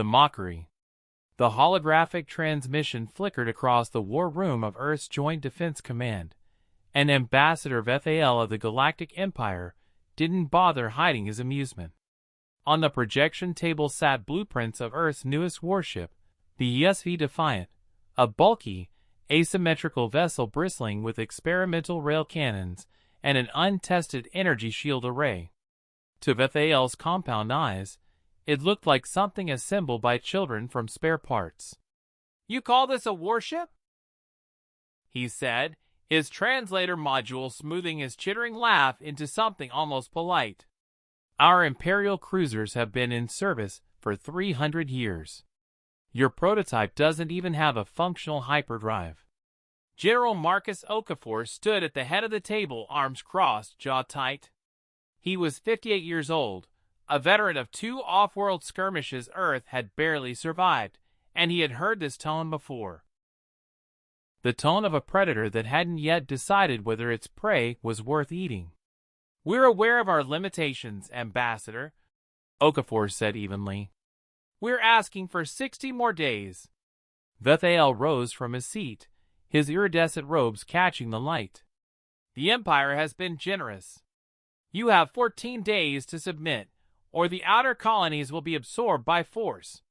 The mockery. The holographic transmission flickered across the war room of Earth's Joint Defense Command. An ambassador FAL of the Galactic Empire didn't bother hiding his amusement. On the projection table sat blueprints of Earth's newest warship, the ESV Defiant, a bulky, asymmetrical vessel bristling with experimental rail cannons and an untested energy shield array. To FAL's compound eyes, it looked like something assembled by children from spare parts. "You call this a warship?" he said, his translator module smoothing his chittering laugh into something almost polite. "Our Imperial cruisers have been in service for 300 years. Your prototype doesn't even have a functional hyperdrive." General Marcus Okafor stood at the head of the table, arms crossed, jaw tight. He was 58 years old, a veteran of 2 off-world skirmishes Earth had barely survived, and he had heard this tone before. The tone of a predator that hadn't yet decided whether its prey was worth eating. "We're aware of our limitations, Ambassador," Okafor said evenly. "We're asking for 60 more days." Vethael rose from his seat, his iridescent robes catching the light. "The Empire has been generous. You have 14 days to submit, or the outer colonies will be absorbed by force."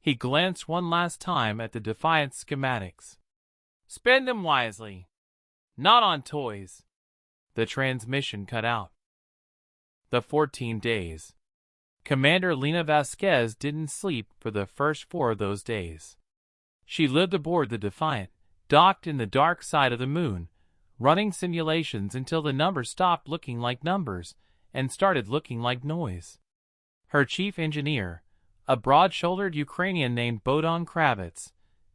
He glanced one last time at the Defiant schematics. "Spend them wisely. Not on toys." The transmission cut out. The 14 days. Commander Lena Vasquez didn't sleep for the first 4 of those days. She lived aboard the Defiant, docked in the dark side of the moon, running simulations until the numbers stopped looking like numbers and started looking like noise. Her chief engineer, a broad-shouldered Ukrainian named Bogdan Kravets,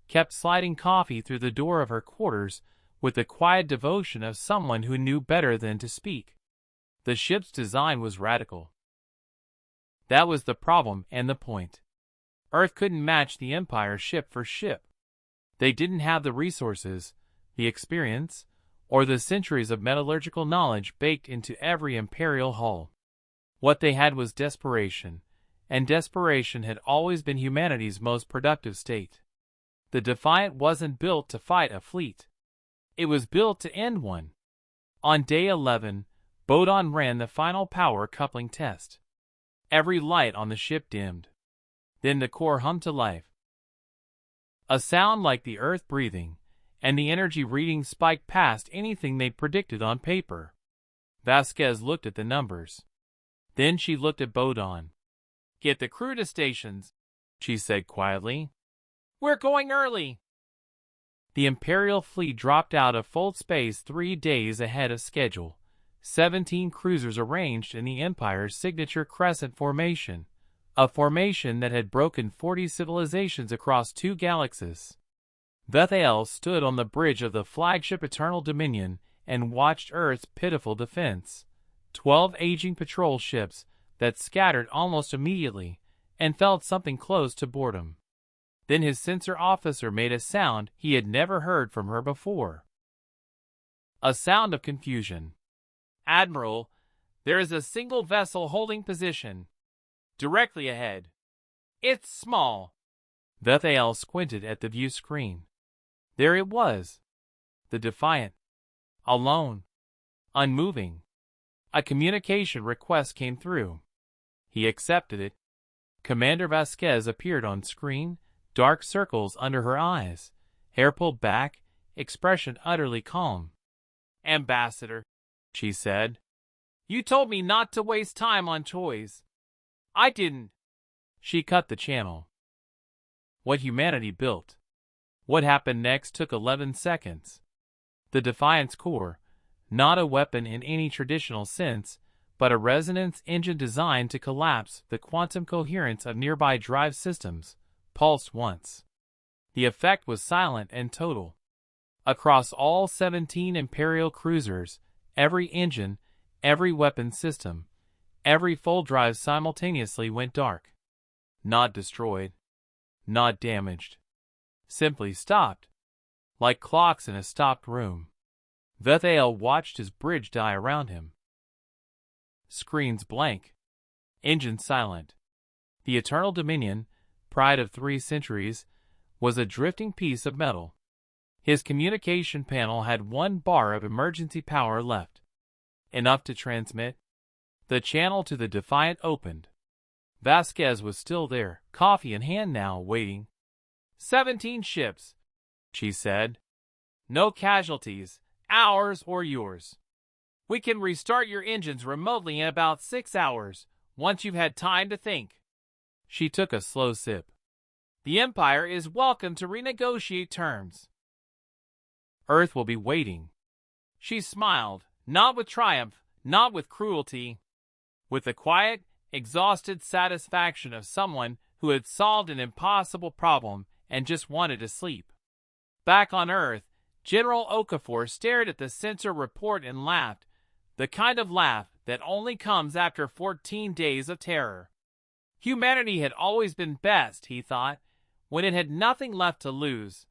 kept sliding coffee through the door of her quarters with the quiet devotion of someone who knew better than to speak. The ship's design was radical. That was the problem and the point. Earth couldn't match the Empire ship for ship. They didn't have the resources, the experience, or the centuries of metallurgical knowledge baked into every Imperial hull. What they had was desperation, and desperation had always been humanity's most productive state. The Defiant wasn't built to fight a fleet. It was built to end one. On day 11, Bogdan ran the final power coupling test. Every light on the ship dimmed. Then the core hummed to life. A sound like the Earth breathing, and the energy reading spiked past anything they'd predicted on paper. Vasquez looked at the numbers. Then she looked at Bogdan. "Get the crew to stations," she said quietly. "We're going early." The Imperial fleet dropped out of Fold Space 3 days ahead of schedule. 17 cruisers arranged in the Empire's signature crescent formation, a formation that had broken 40 civilizations across 2 galaxies. Vethael stood on the bridge of the flagship Eternal Dominion and watched Earth's pitiful defense. 12 aging patrol ships that scattered almost immediately, and felt something close to boredom. Then his sensor officer made a sound he had never heard from her before. A sound of confusion. "Admiral, there is a single vessel holding position. Directly ahead. It's small." Vethael squinted at the view screen. There it was. The Defiant. Alone. Unmoving. A communication request came through. He accepted it. Commander Vasquez appeared on screen, dark circles under her eyes, hair pulled back, expression utterly calm. "Ambassador," she said, "you told me not to waste time on toys. I didn't." She cut the channel. What humanity built. What happened next took 11 seconds. The Defiant's core, not a weapon in any traditional sense, but a resonance engine designed to collapse the quantum coherence of nearby drive systems, pulsed once. The effect was silent and total. Across all 17 Imperial cruisers, every engine, every weapon system, every full drive simultaneously went dark. Not destroyed. Not damaged. Simply stopped. Like clocks in a stopped room. Vethael watched his bridge die around him. Screens blank. Engine silent. The Eternal Dominion, pride of 3 centuries, was a drifting piece of metal. His communication panel had 1 bar of emergency power left. Enough to transmit. The channel to the Defiant opened. Vasquez was still there, coffee in hand now, waiting. 17 ships, she said. No casualties, ours or yours. We can restart your engines remotely in about 6 hours, once you've had time to think. She took a slow sip. The Empire is welcome to renegotiate terms. Earth will be waiting. She smiled, not with triumph, not with cruelty. With the quiet, exhausted satisfaction of someone who had solved an impossible problem and just wanted to sleep. Back on Earth, General Okafor stared at the sensor report and laughed, the kind of laugh that only comes after 14 days of terror. Humanity had always been best, he thought, when it had nothing left to lose.